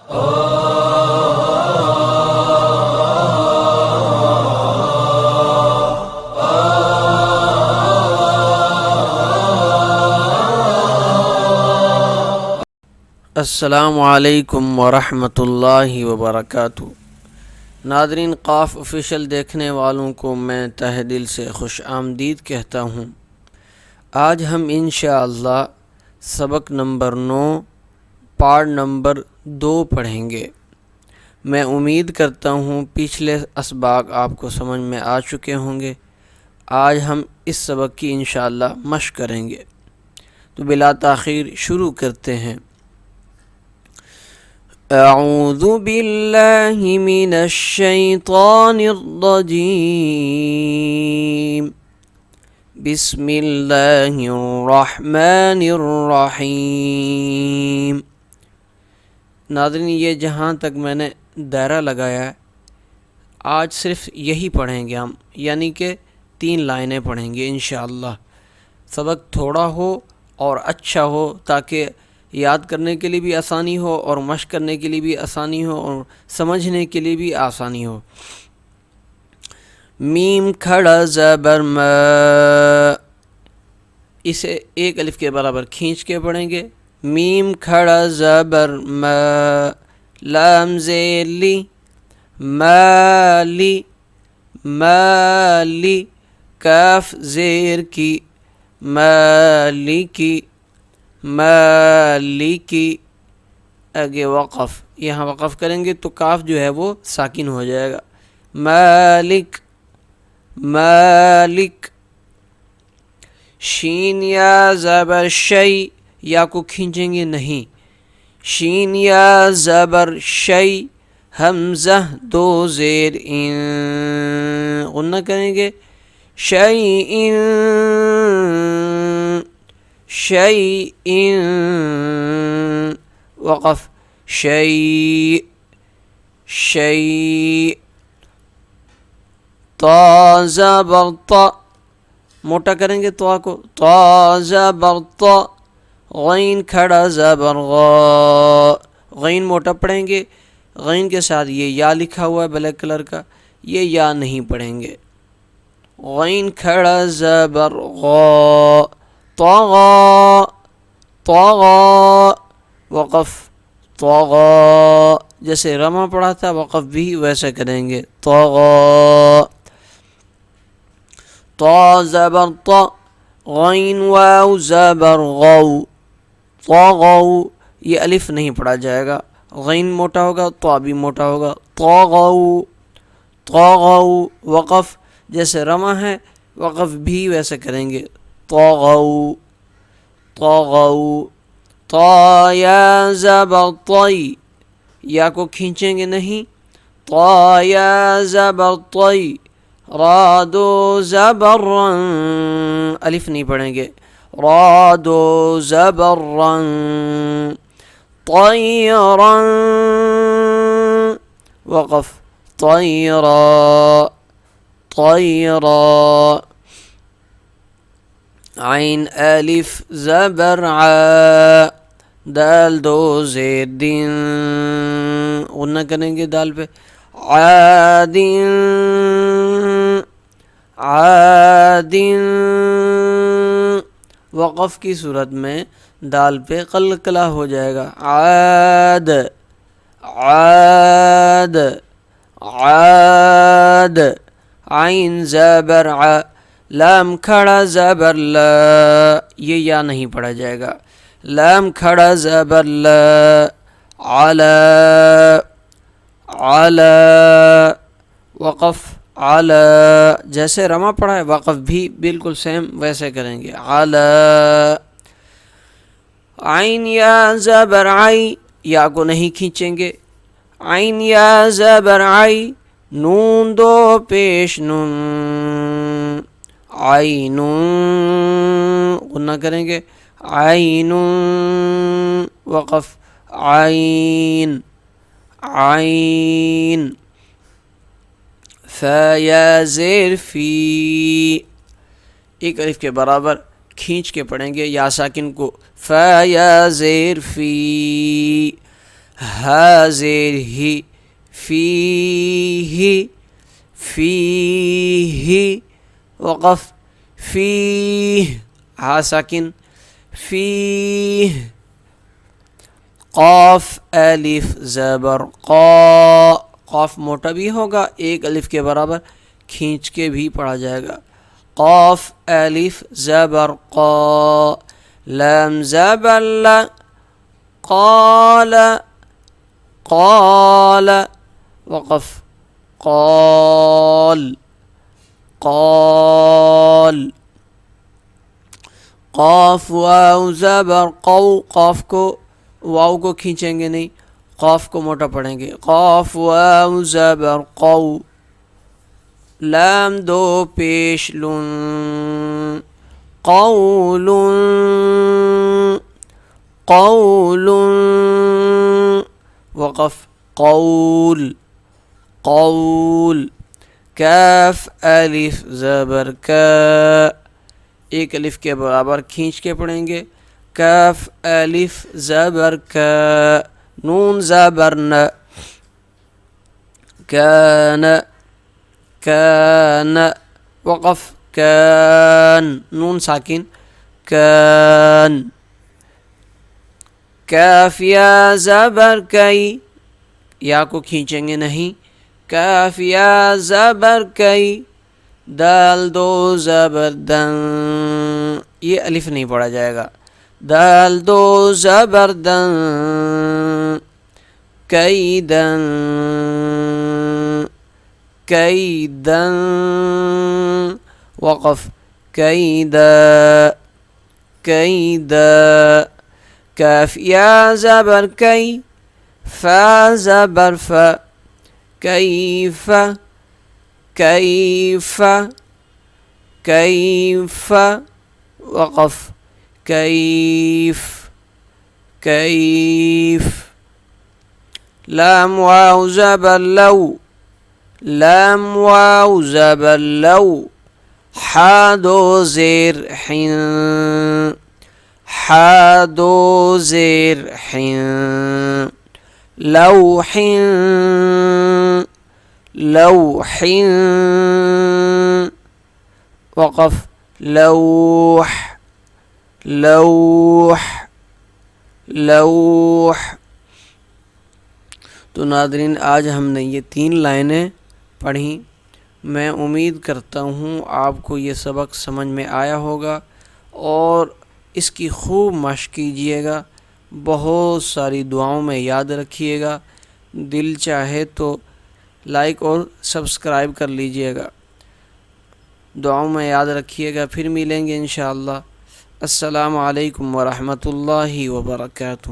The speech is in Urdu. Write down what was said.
السلام علیکم ورحمۃ اللہ وبرکاتہ۔ ناظرین، قاف آفیشیل دیکھنے والوں کو میں تہہ دل سے خوش آمدید کہتا ہوں۔ آج ہم انشاءاللہ سبق نمبر 9 پارٹ نمبر 2 پڑھیں گے۔ میں امید کرتا ہوں پچھلے اسباق آپ کو سمجھ میں آ چکے ہوں گے۔ آج ہم اس سبق کی انشاءاللہ مشق کریں گے، تو بلا تاخیر شروع کرتے ہیں۔ اعوذ باللہ من الشیطان الرجیم، بسم اللہ الرحمن الرحیم۔ ناظرین، یہ جہاں تک میں نے دائرہ لگایا ہے، آج صرف یہی پڑھیں گے ہم، یعنی کہ 3 لائنیں پڑھیں گے انشاءاللہ۔ سبق تھوڑا ہو اور اچھا ہو تاکہ یاد کرنے کے لیے بھی آسانی ہو اور مشق کرنے کے لیے بھی آسانی ہو اور سمجھنے کے لیے بھی آسانی ہو۔ میم کھڑا زبر ما، اسے 1 الف کے برابر کھینچ کے پڑھیں گے۔ میم کھڑا زبر ما، لام زیر لی، مالی مالی، کاف زیر کی، مالکی مالکی۔ آگے وقف، یہاں وقف کریں گے تو کاف جو ہے وہ ساکن ہو جائے گا۔ مالک مالک۔ شین یا زبر شی، یا کو کھینچیں گے نہیں، شین یا زبر شی، حمزہ 2 زیر ان، غنہ کریں گے۔ شیئن شیئن، وقف، شیء شیء۔ طا زبر طا، موٹا کریں گے طا کو، طا زبر طا۔ غین کھڑا زبر غا، غین موٹا پڑھیں گے، غین کے ساتھ یہ یا لکھا ہوا ہے بلیک کلر کا، یہ یا نہیں پڑھیں گے۔ غین کھڑا زبر غا، طغا طغا، وقف، طغا، جیسے رما پڑھا تھا وقف بھی ویسے کریں گے، طغا۔ طا زبر طا، غین واو زبر غو، طغو، یہ الف نہیں پڑھا جائے گا، غین موٹا ہوگا طا بھی موٹا ہوگا، طغو طغو، وقف، جیسے رما ہے وقف بھی ویسے کریں گے، طغو طغو۔ طا یا زبر طی، یا کو کھینچیں گے نہیں، طا یا زبر طی۔ را 2 زبر رن، الف نہیں پڑھیں گے، را 2 زبر رن۔ طیرا، وقف، طیرا طیرا۔ عین الف زبر ع، دال 2 زیر دین، غنہ کریں گے دال پہ، عادن عادن، وقف کی صورت میں دال پہ قلقلہ ہو جائے گا، عاد عاد عاد۔ عین زبر ع، لام کھڑا زبر لا، یہ یا نہیں پڑھا جائے گا، لام کھڑا زبر لا، علا علا، وقف، علا، جیسے رما پڑھا ہے وقف بھی بالکل سیم ویسے کریں گے، علا۔ عین یا زبر عی، یا کو نہیں کھینچیں گے، عین یا زبر عی، نون 2 پیش نون، عین، غنہ کریں گے، عین، وقف، عین عین۔ فا یا زیر فی، 1 الف کے برابر کھینچ کے پڑھیں گے یا ساکن کو، فا یا زیر فی۔ ہا زیر ہی فیہ فیہ وقف فیہ ہا ساکن فیہ قاف الف زبر قا قاف موٹا بھی ہوگا ایک الف کے برابر کھینچ کے بھی پڑھا جائے گا قاف الف زبر قا لام زبر لا قال قال وقف قال قال قاف واو زبر قو قاف کو واو کو کھینچیں گے نہیں قاف کو موٹا پڑھیں گے قاف واو زبر قو لام دو پیش لن قول قول وقف قول قول کاف الف زبر کا ایک الف کے برابر کھینچ کے پڑھیں گے کاف الف زبر کا نون زبر ن کان کان وقف کان نون ساکن کان کاف یا زبر کئی یا کو کھینچیں گے نہیں کاف یا زبر کئی دال دو زبر دن یہ الف نہیں پڑھا جائے گا دال دو زبر دن کیدن کیدن وقف کیدا کیدا کاف یا زبر کئی فا زبر فا کیف کیف کیف وقف کیف کیف لام واو زبر لو لام واو زبر لو حا دو زیر حین حا دو زیر حین لوح لوح وقف لوح لوح لوح تو ناظرین آج ہم نے یہ 3 لائنیں پڑھیں میں امید کرتا ہوں آپ کو یہ سبق سمجھ میں آیا ہوگا اور اس کی خوب مشق کیجیے گا بہت ساری دعاؤں میں یاد رکھیے گا دل چاہے تو لائک اور سبسکرائب کر لیجیے گا دعاؤں میں یاد رکھیے گا پھر ملیں گے انشاءاللہ السلام علیکم ورحمۃ اللہ وبرکاتہ